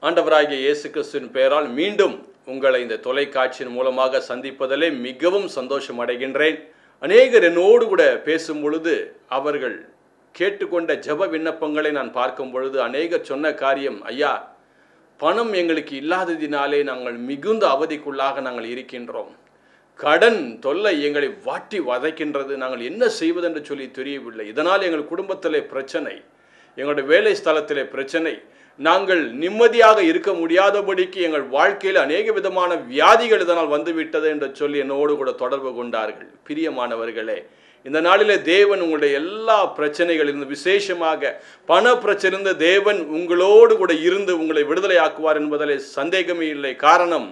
ஆண்டவராகிய இயேசு கிறிஸ்துவின் பெயரால் மீண்டும் உங்களை இந்த தொலைக்காட்சியின் மூலமாக சந்திப்பதிலே மிகவும் சந்தோஷம் அடைகின்றேன். அநேகர் என்னோடு கூட பேசும் பொழுது அவர்கள் கேட்டுக்கொண்ட ஜெப விண்ணப்பங்களை நான் பார்க்கும் பொழுது அநேகர் சொன்ன காரியம், ஐயா, பணம் எங்களுக்கு இல்லாததினாலே நாங்கள் மிகுந்த அவதிக்குள்ளாக நாங்கள் இருக்கின்றோம். கடன் தொல்லை எங்களை வாட்டி வதைக்கின்றது. நாங்கள் என்ன செய்வதென்று சொல்லி தெரியவில்லை. இதனால் எங்கள் குடும்பத்திலே பிரச்சனை, எங்களுடைய வேலை ஸ்தலத்திலே பிரச்சனை, நாங்கள் நிம்மதியாக இருக்க முடியாதபடிக்கு எங்கள் வாழ்க்கையில் அநேக விதமான வியாதிகள் இதனால் வந்துவிட்டது என்று சொல்லி என்னோடு கூட தொடர்பு கொண்டார்கள். பிரியமானவர்களே, இந்த நாளிலே தேவன் உங்களுடைய எல்லா பிரச்சனைகளிலிருந்து, விசேஷமாக பண பிரச்சனை, தேவன் உங்களோடு கூட இருந்து உங்களை விடுதலை ஆக்குவார் என்பதிலே சந்தேகமே இல்லை. காரணம்,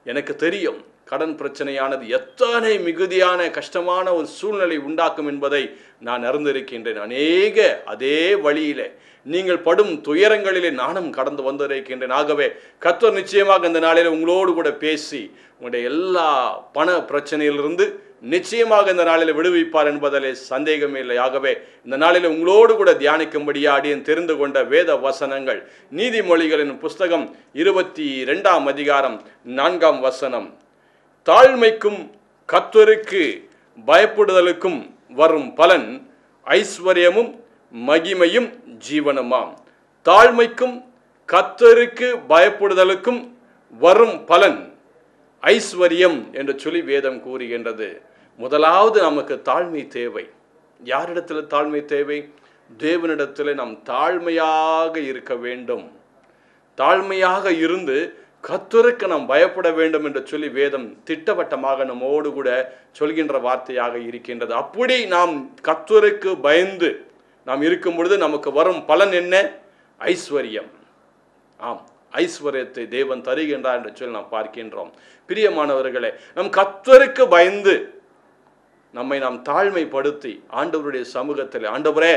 எனக்கு தெரியும் கடன் பிரச்சனையானது எத்தனை மிகுதியான கஷ்டமான ஒரு சூழ்நிலை உண்டாக்கும் என்பதை நான் அறிந்திருக்கின்றேன். அநேக அதே வழியிலே நீங்கள் படும் துயரங்களிலே நானும் கடந்து வந்திருக்கின்றேன். ஆகவே கர்த்தர் நிச்சயமாக இந்த நாளில் உங்களோடு கூட பேசி உங்களுடைய எல்லா பண பிரச்சனையிலிருந்து நிச்சயமாக இந்த நாளில் விடுவிப்பார் என்பதிலே சந்தேகமே இல்லை. ஆகவே இந்த நாளில் உங்களோடு கூட தியானிக்கும்படியா அடியேன் தெரிந்து கொண்ட வேத வசனங்கள் நீதிமொழிகளின் புஸ்தகம் 22ஆம் அதிகாரம் 4ஆம் வசனம். தாழ்மைக்கும் கர்த்தருக்கு பயப்படுதலுக்கும் வரும் பலன் ஐஸ்வர்யமும் மகிமையும் ஜீவனுமாம். தாழ்மைக்கும் கர்த்தருக்கு பயப்படுதலுக்கும் வரும் பலன் ஐஸ்வர்யம் என்று சொல்லி வேதம் கூறுகின்றது. முதலாவது நமக்கு தாழ்மை தேவை. யாரிடத்தில் தாழ்மை தேவை? தேவனிடத்தில் நாம் தாழ்மையாக இருக்க வேண்டும். தாழ்மையாக இருந்து கர்த்தருக்கு நாம் பயப்பட வேண்டும் என்று சொல்லி வேதம் திட்டவட்டமாக நம்மோடு கூட சொல்கின்ற வார்த்தையாக இருக்கின்றது. அப்படி நாம் கர்த்தருக்கு பயந்து நாம் இருக்கும் பொழுது நமக்கு வரும் பலன் என்ன? ஐஸ்வர்யம். ஆம், ஐஸ்வர்யத்தை தேவன் தருகின்றார் என்று சொல்லி நாம் பார்க்கின்றோம். பிரியமானவர்களே, நம் கர்த்தருக்கு பயந்து நம்மை நாம் தாழ்மைப்படுத்தி ஆண்டவருடைய சமூகத்தில், ஆண்டவரே,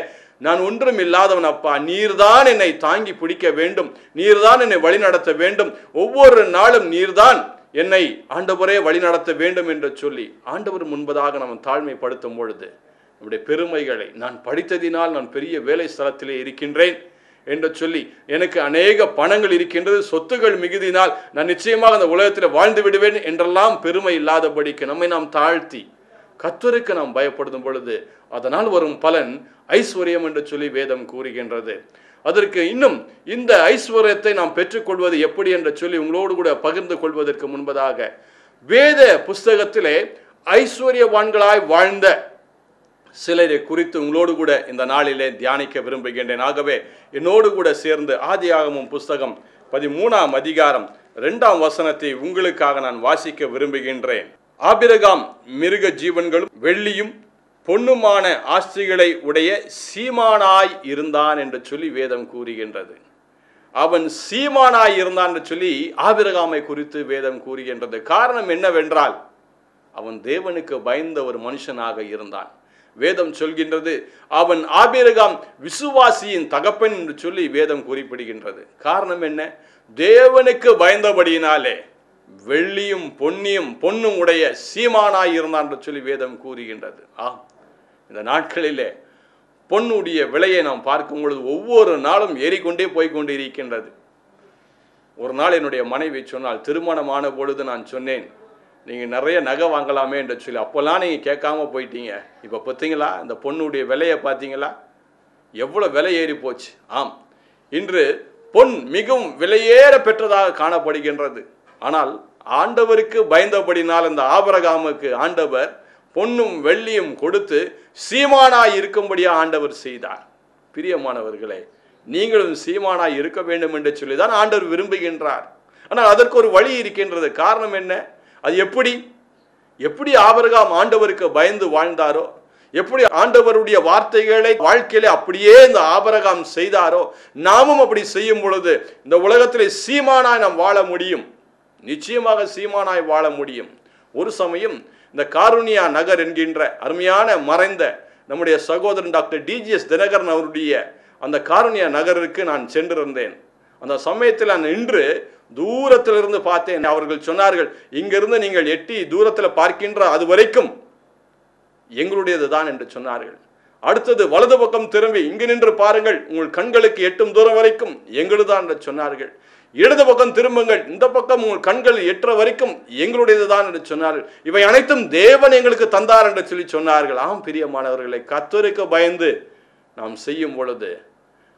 நான் ஒன்றும் இல்லாதவன் அப்பா, நீர்தான் என்னை தாங்கி பிடிக்க வேண்டும், நீர்தான் என்னை வழிநடத்த வேண்டும், ஒவ்வொரு நாளும் நீர்தான் என்னை ஆண்டவரே வழிநடத்த வேண்டும் என்று சொல்லி ஆண்டவர் முன்பதாக நாம் தாழ்மைப்படுத்தும் பொழுது நம்முடைய பெருமைகளை, நான் படித்ததினால் நான் பெரிய வேலை ஸ்தலத்திலே இருக்கின்றேன் என்று சொல்லி, எனக்கு அநேக பணங்கள் இருக்கின்றது, சொத்துகள் மிகுதினால் நான் நிச்சயமாக அந்த உலகத்தில் வாழ்ந்து விடுவேன் என்றெல்லாம் பெருமை இல்லாதபடிக்கு நம்மை நாம் தாழ்த்தி கர்த்தருக்கு நாம் பயப்படுத்தும் பொழுது அதனால் வரும் பலன் ஐஸ்வர்யம் என்று சொல்லி வேதம் கூறுகின்றது. அதற்கு இன்னும் இந்த ஐஸ்வர்யத்தை நாம் பெற்றுக்கொள்வது எப்படி என்று சொல்லி உங்களோடு கூட பகிர்ந்து கொள்வதற்கு முன்பதாக வேத புஸ்தகத்திலே ஐஸ்வர்யவான்களாய் வாழ்ந்த சிலரை குறித்து உங்களோடு கூட இந்த நாளிலே தியானிக்க விரும்புகின்றேன். ஆகவே என்னோடு கூட சேர்ந்து ஆதியாகமம் புஸ்தகம் 13ஆம் அதிகாரம் 2ஆம் வசனத்தை உங்களுக்காக நான் வாசிக்க விரும்புகின்றேன். ஆபிரகாம் மிருக ஜீவன்களும் வெள்ளியும் பொன்னுமான ஆஸ்திகளை உடைய சீமானாய் இருந்தான் என்று சொல்லி வேதம் கூறுகின்றது. அவன் சீமானாய் இருந்தான் என்று சொல்லி ஆபிரகாமை குறித்து வேதம் கூறுகின்றது. காரணம் என்னவென்றால், அவன் தேவனுக்கு பயந்த ஒரு மனுஷனாக இருந்தான். வேதம் சொல்கின்றது, அவன் ஆபிரகாம் விசுவாசியின் தகப்பன் என்று சொல்லி வேதம் குறிப்பிடுகின்றது. காரணம் என்ன? தேவனுக்கு பயந்தபடியினாலே வெள்ளியும் பொன்னும் உடைய சீமானாய் இருந்தான் என்று சொல்லி வேதம் கூறுகின்றது. இந்த நாட்களிலே பொன்னுடைய விலையை நாம் பார்க்கும் பொழுது ஒவ்வொரு நாளும் ஏறிக்கொண்டே போய்கொண்டு இருக்கின்றது. ஒரு நாள் என்னுடைய மனைவி சொன்னால், திருமணமான பொழுது நான் சொன்னேன், நீங்கள் நிறைய நகை வாங்கலாமே என்று சொல்லி. அப்போல்லாம் நீங்கள் கேட்காம போயிட்டீங்க. இப்போ பார்த்தீங்களா, இந்த பொண்ணுடைய விலையை பார்த்தீங்களா, எவ்வளோ விலை ஏறி போச்சு. ஆம், இன்று பொன் மிகவும் விலையேற பெற்றதாக காணப்படுகின்றது. ஆனால் ஆண்டவருக்கு பயந்தபடினால் இந்த ஆபிரகாமுக்கு ஆண்டவர் பொன்னும் வெள்ளியும் கொடுத்து சீமானாய் இருக்கும்படியா ஆண்டவர் செய்தார். பிரியமானவர்களே, நீங்களும் சீமானாய் இருக்க வேண்டும் என்று சொல்லி தான் ஆண்டவர் விரும்புகின்றார். ஆனால் அதற்கு ஒரு வழி இருக்கின்றது. காரணம் என்ன? அது எப்படி ஆபிரகாம் ஆண்டவருக்கு பயந்து வாழ்ந்தாரோ, எப்படி ஆண்டவருடைய வார்த்தைகளை வாழ்க்கையிலே அப்படியே இந்த ஆபிரகாம் செய்தாரோ, நாமும் அப்படி செய்யும் பொழுது இந்த உலகத்திலே சீமானாய் நாம் வாழ முடியும். நிச்சயமாக சீமானாய் வாழ முடியும். ஒரு சமயம் இந்த காருண்யா நகர் என்கின்ற அருமையான மறைந்த நம்முடைய சகோதரன் டாக்டர் டிஜிஎஸ் தினகரன் அவருடைய அந்த காருண்யா நகருக்கு நான் சென்றிருந்தேன். அந்த சமயத்தில் நான் நின்று தூரத்திலிருந்து பார்த்தேன். அவர்கள் சொன்னார்கள், இங்கிருந்து நீங்கள் எட்டி தூரத்தில் பார்க்கின்ற அது வரைக்கும் எங்களுடையது தான் என்று சொன்னார்கள். அடுத்தது வலது பக்கம் திரும்பி இங்கு நின்று பாருங்கள், உங்கள் கண்களுக்கு எட்டும் தூரம் வரைக்கும் எங்களுதான் என்று சொன்னார்கள். இடது பக்கம் திரும்புங்கள், இந்த பக்கம் உங்கள் கண்கள் எற்ற வரைக்கும் எங்களுடையதுதான் என்று சொன்னார்கள். இவை அனைத்தும் தேவன் எங்களுக்கு தந்தார் என்று சொல்லி சொன்னார்கள். ஆம் பிரியமானவர்களை, கர்த்தருக்கு பயந்து நாம் செய்யும் பொழுது,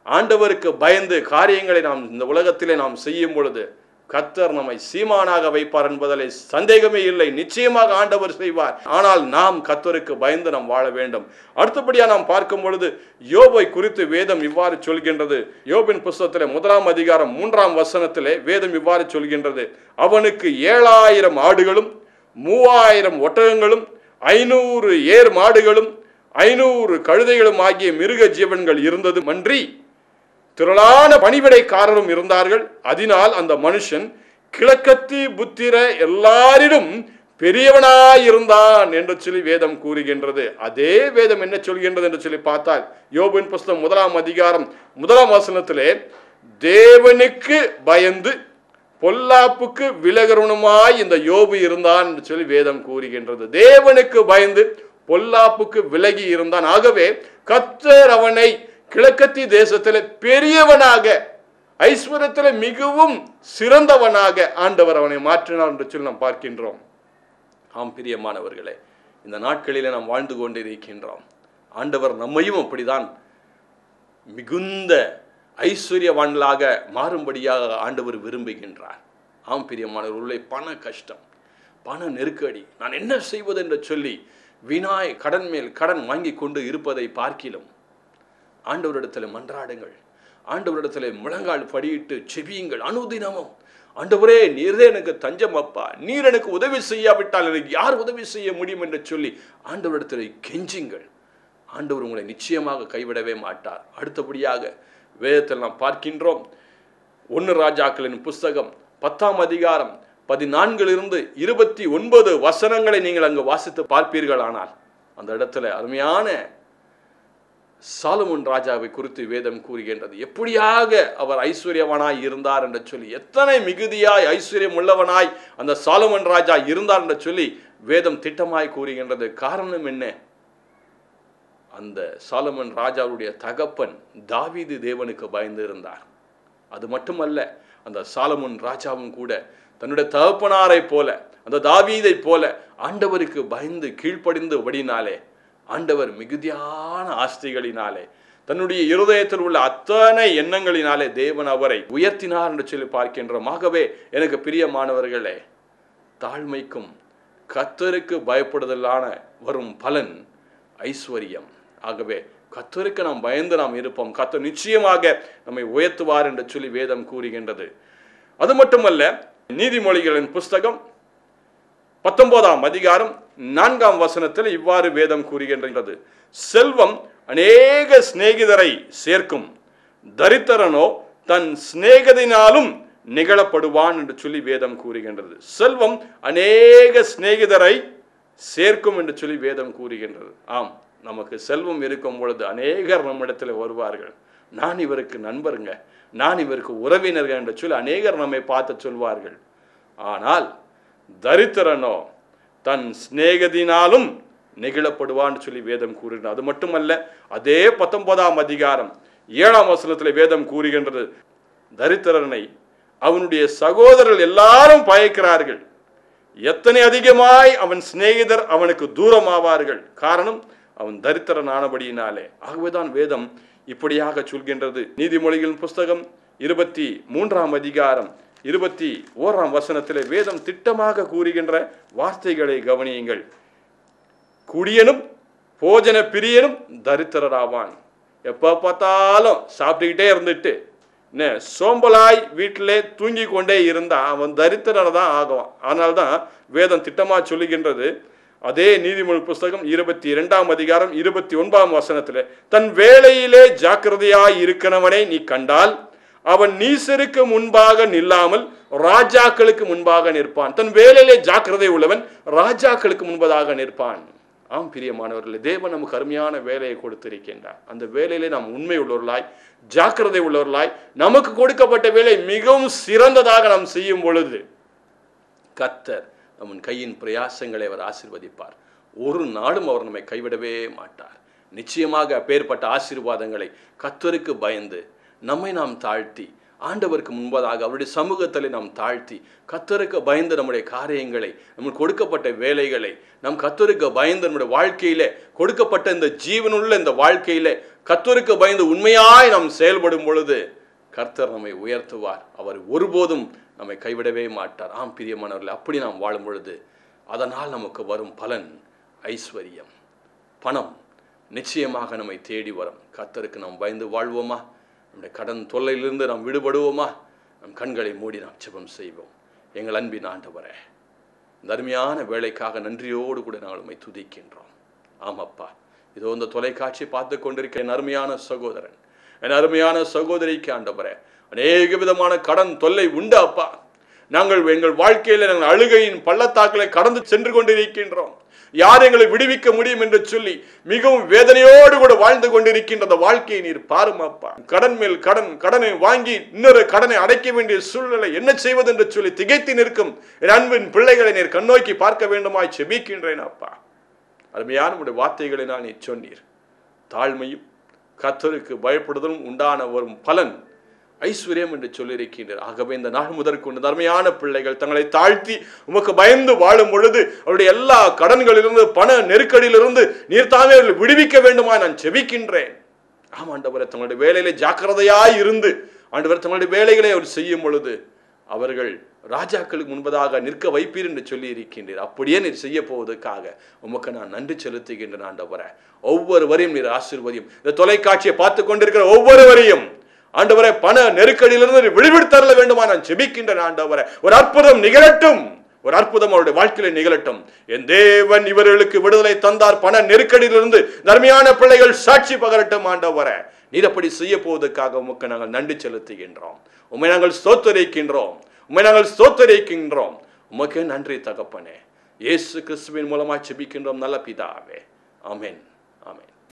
ஆண்டவருக்கு பயந்து காரியங்களை நாம் இந்த உலகத்திலே நாம் செய்யும் பொழுது கர்த்தர் நம்மை சீமானாக வைப்பார் என்பதில் சந்தேகமே இல்லை. நிச்சயமாக ஆண்டவர் செய்வார். ஆனால் நாம் கர்த்தருக்கு பயந்து நாம் வாழ வேண்டும். அடுத்தபடியாக நாம் பார்க்கும் பொழுது யோபை குறித்து வேதம் இவ்வாறு சொல்கின்றது. யோபின் புஸ்தகத்திலே 1 அதிகாரம் 3 வசனத்திலே வேதம் இவ்வாறு சொல்கின்றது. அவனுக்கு 7000 ஆடுகளும் 3000 ஒட்டகங்களும் 500 ஏர் மாடுகளும் 500 கழுதைகளும் ஆகிய மிருக ஜீவன்கள் இருந்தது மன்றி திரளான பணிவிடைக்காரரும் இருந்தார்கள். அதனால் அந்த மனுஷன் கிழக்கத்தி புத்திர எல்லாரிலும் பெரியவனாயிருந்தான் என்று சொல்லி வேதம் கூறுகின்றது. அதே வேதம் என்ன சொல்கின்றது என்று சொல்லி பார்த்தால் யோபின் புஸ்தகம் 1 அதிகாரம் 1 வசனத்திலே தேவனுக்கு பயந்து பொல்லாப்புக்கு விலகிறவனுமாய் இந்த யோபு இருந்தான் என்று சொல்லி வேதம் கூறுகின்றது. தேவனுக்கு பயந்து பொல்லாப்புக்கு விலகி இருந்தான். ஆகவே கர்த்தர் அவனை கிழக்கத்தி தேசத்தில் பெரியவனாக, ஐஸ்வர்யத்தில் மிகவும் சிறந்தவனாக ஆண்டவர் அவனை மாற்றினார் என்று சொல்லி நாம் பார்க்கின்றோம். ஆம் பிரியமானவர்களே, இந்த நாட்களிலே நாம் வாழ்ந்து கொண்டிருக்கின்றோம். ஆண்டவர் நம்மையும் அப்படிதான் மிகுந்த ஐஸ்வர்யவான்களாக மாறும்படியாக ஆண்டவர் விரும்புகின்றார். ஆம் பிரியமானவர்களே, பண கஷ்டம், பண நெருக்கடி, நான் என்ன செய்வது என்று சொல்லி வினாய் கடன் மேல் கடன் வாங்கி கொண்டு இருப்பதை பார்க்கிலும் ஆண்டவரிடத்தில் மன்றாடுங்கள், ஆண்டவரிடத்தில் முழங்கால் படியிட்டு செபியுங்கள் அனுதினமும். ஆண்டவரே, நீரே எனக்கு தஞ்சம் அப்பா, நீர் எனக்கு உதவி செய்யாவிட்டால் எனக்கு யார் உதவி செய்ய முடியும் என்று சொல்லி ஆண்டவரிடத்தில் கெஞ்சுங்கள். ஆண்டவர் உங்களை நிச்சயமாக கைவிடவே மாட்டார். அடுத்தபடியாக வேதத்தில் நாம் பார்க்கின்றோம். 1 ராஜாக்களின் புஸ்தகம் 10 அதிகாரம் 14 29 வசனங்களை நீங்கள் அங்கு வாசித்து பார்ப்பீர்கள். ஆனால் அந்த இடத்துல அருமையான சாலமோன் ராஜாவை குறித்து வேதம் கூறுகின்றது. எப்படியாக அவர் ஐஸ்வர்யவனாய் இருந்தார் என்று சொல்லி, எத்தனை மிகுதியாய் ஐஸ்வர்யம் உள்ளவனாய் அந்த சாலமோன் ராஜா இருந்தார் என்று சொல்லி வேதம் திட்டமாய் கூறுகின்றது. காரணம் என்ன? அந்த சாலமோன் ராஜாவுடைய தகப்பன் தாவீது தேவனுக்கு பயந்து இருந்தார். அது மட்டுமல்ல, அந்த சாலமோன் ராஜாவும் கூட தன்னுடைய தகப்பனாரை போல, அந்த தாவீதை போல ஆண்டவருக்கு பயந்து கீழ்ப்படிந்து வடினாலே ஆண்டவர் மிகுதியான ஆஸ்திகளினாலே, தன்னுடைய இருதயத்தில் உள்ள அத்தனை எண்ணங்களினாலே தேவன் அவரை உயர்த்தினார் என்று சொல்லி பார்க்கின்றோம். ஆகவே எனக்கு பிரியமானவர்களே, தாழ்மைக்கும் கர்த்தருக்கு பயப்படுதலான வரும் பலன் ஐஸ்வர்யம். ஆகவே கர்த்தருக்கு நாம் பயந்து நாம் இருப்போம், கர்த்தர் நிச்சயமாக நம்மை உயர்த்துவார் என்று சொல்லி வேதம் கூறுகின்றது. அது மட்டுமல்ல, நீதிமொழிகளின் புஸ்தகம் 19 அதிகாரம் 4 வசனத்தில் இவ்வாறு வேதம் கூறுகின்றது. செல்வம் அநேக சிநேகிதரை சேர்க்கும், தரித்திரனோ தன் சிநேகத்தினாலும் நிகழப்படுவான் என்று சொல்லி வேதம் கூறுகின்றது. செல்வம் அநேக சிநேகிதரை சேர்க்கும் என்று சொல்லி வேதம் கூறுகின்றது. ஆம், நமக்கு செல்வம் இருக்கும் பொழுது அநேகர் நம்மிடத்தில் வருவார்கள். நான் இவருக்கு நண்பருங்க, நான் இவருக்கு உறவினர்கள் என்று சொல்லி அநேகர் நம்மை பார்த்து சொல்வார்கள். ஆனால் தரித்திரனோ தன் சிநேகத்தினாலும் நெகிழப்படுவான்னு சொல்லி வேதம் கூறுகிறது. அது மட்டுமல்ல, அதே 19 அதிகாரம் 7 வசனத்தில் வேதம் கூறுகின்றது. தரித்திரனை அவனுடைய சகோதரர்கள் எல்லாரும் பயக்கிறார்கள், எத்தனை அதிகமாய் அவன் சிநேகிதர் அவனுக்கு தூரமாவார்கள். காரணம், அவன் தரித்திரன் ஆனபடியினாலே. ஆகவேதான் வேதம் இப்படியாக சொல்கின்றது. நீதிமொழிகளின் புஸ்தகம் 23 அதிகாரம் 21 வசனத்திலே வேதம் திட்டமாக கூறுகின்ற வார்த்தைகளை கவனியுங்கள். குடியனும் போஜன பிரியனும் தரித்திரராவான். எப்போ பார்த்தாலும் சாப்பிட்டுக்கிட்டே இருந்துட்டு சோம்பலாய் வீட்டிலே தூங்கி கொண்டே இருந்தால் அவன் தரித்திரனை தான் ஆகுவான். அதனால்தான் வேதம் திட்டமாக சொல்லுகின்றது. அதே நீதிமொழி புஸ்தகம் 22 அதிகாரம் 29 வசனத்தில், தன் வேலையிலே ஜாக்கிரதையாய் இருக்கிறவனை நீ கண்டால் அவன் நீசருக்கு முன்பாக நில்லாமல் ராஜாக்களுக்கு முன்பாக நிற்பான். தன் வேலையிலே ஜாக்கிரதை உள்ளவன் ராஜாக்களுக்கு முன்பதாக நிற்பான். ஆம் பிரியமானவர்களே, தேவன் நமக்கு அருமையான வேலையை கொடுத்திருக்கின்றார். அந்த வேலையிலே நாம் உண்மை உள்ளவர்களாய், ஜாக்கிரதை உள்ளவர்களாய், நமக்கு கொடுக்கப்பட்ட வேலை மிகவும் சிறந்ததாக நாம் செய்யும் பொழுது கர்த்தர் நம் கையின் பிரயாசங்களை அவர் ஆசீர்வதிப்பார். ஒரு நாளும் அவர் நம்மை கைவிடவே மாட்டார். நிச்சயமாக அப்பேற்பட்ட ஆசீர்வாதங்களை கர்த்தருக்கு பயந்து நம்மை நாம் தாழ்த்தி ஆண்டவருக்கு முன்பதாக அவருடைய சமூகத்தில் நாம் தாழ்த்தி கர்த்தருக்கு பயந்து நம்முடைய காரியங்களை, நமக்கு கொடுக்கப்பட்ட வேலைகளை, நம் கர்த்தருக்கு பயந்து நம்முடைய வாழ்க்கையிலே கொடுக்கப்பட்ட இந்த ஜீவனுள்ள இந்த வாழ்க்கையிலே கர்த்தருக்கு பயந்து உண்மையாய் நாம் செயல்படும் பொழுது கர்த்தர் நம்மை உயர்த்துவார். அவர் ஒருபோதும் நம்மை கைவிடவே மாட்டார். ஆம் பிரியமானவர்களே, அப்படி நாம் வாழும் பொழுது அதனால் நமக்கு வரும் பலன் ஐஸ்வர்யம், பணம் நிச்சயமாக நம்மை தேடி வரும். கர்த்தருக்கு நாம் பயந்து வாழ்வோமா? நம்முடைய கடன் தொல்லையிலிருந்து நாம் விடுபடுவோமா? நம் கண்களை மூடி நாம் ஜெபம் செய்வோம். எங்கள் அன்பின் ஆண்டவரே, இந்த அருமையான வேலைக்காக நன்றியோடு கூட நாங்கள் உம்மை துதிக்கின்றோம். ஆமாப்பா, இதோ இந்த தொலைக்காட்சி பார்த்து கொண்டிருக்கிற என் அருமையான சகோதரன், என் அருமையான சகோதரிக்கு ஆண்டவரே, அநேக விதமான கடன் தொல்லை உண்டு அப்பா. நாங்கள் எங்கள் வாழ்க்கையில் நாங்கள் அழுகையின் பள்ளத்தாக்களை கடந்து சென்று கொண்டிருக்கின்றோம். யார் எங்களை விடுவிக்க முடியும் என்று சொல்லி மிகவும் வேதனையோடு கூட வாழ்ந்து கொண்டிருக்கின்ற அந்த வாழ்க்கையை நீர் பாருமாப்பா. கடன் மேல் கடன், கடனை வாங்கி இன்னொரு கடனை அடைக்க வேண்டிய சூழ்நிலை, என்ன செய்வது என்று சொல்லி திகைத்து நிற்கும் என் அன்பின் பிள்ளைகளை நீர் கண்ணோக்கி பார்க்க வேண்டுமாய் செபிக்கின்றேன் அப்பா. அருமையான உடைய வார்த்தைகளை நான் நீர் சொன்னீர். தாழ்மையும் கர்த்தருக்கு பயப்படுதலும் உண்டான வரும் பலன் ஐஸ்வர்யம் என்று சொல்லியிருக்கின்றார். ஆகவே இந்த நாள் முதற்கொண்டு அருமையான பிள்ளைகள் தங்களை தாழ்த்தி உமக்கு பயந்து வாழும் பொழுது அவருடைய எல்லா கடன்களிலிருந்து, பண நெருக்கடியிலிருந்து நீர் தாமே அவர்களை விடுவிக்க வேண்டுமா நான் செபிக்கின்றேன். ஆமாண்டவரே, தங்களுடைய வேலையில ஜாக்கிரதையாய் இருந்து ஆண்டவர் தங்களுடைய வேலைகளை அவர் செய்யும் பொழுது அவர்கள் ராஜாக்களுக்கு முன்பதாக நிற்க வைப்பீர் என்று சொல்லி இருக்கின்றீர். அப்படியே நீர் செய்ய போவதற்காக உமக்கு நான் நன்றி செலுத்துகின்றேன் ஆண்டவரே. ஒவ்வொருவரையும் நீர் ஆசீர்வதியும். இந்த தொலைக்காட்சியை பார்த்து கொண்டிருக்கிற ஒவ்வொருவரையும் ஆண்டவரே பண நெருக்கடியிலிருந்து விடுவித்தரல வேண்டுமா நான் ஜெபிக்கின்றேன் ஆண்டவரே. ஒரு அற்புதம் நிகழட்டும், ஒரு அற்புதம் அவருடைய வாழ்க்கையில நிகழட்டும். என் தேவன் இவர்களுக்கு விடுதலை தந்தார். பண நெருக்கடியிலிருந்து தர்மையான பிள்ளைகள் சாட்சி பகரட்டும் ஆண்டவரே. நீர் அப்படி செய்ய போவதற்காக உமக்கு நாங்கள் நன்றி செலுத்துகின்றோம். உம்மை நாங்கள் ஸ்தோத்திரிக்கின்றோம், உம்மை நாங்கள் ஸ்தோத்திரிக்கின்றோம். உமக்கே நன்றி தகப்பனே. இயேசு கிறிஸ்துவின் மூலமாக ஜெபிக்கின்றோம் நல்ல பிதாவே. ஆமென், ஆமென்.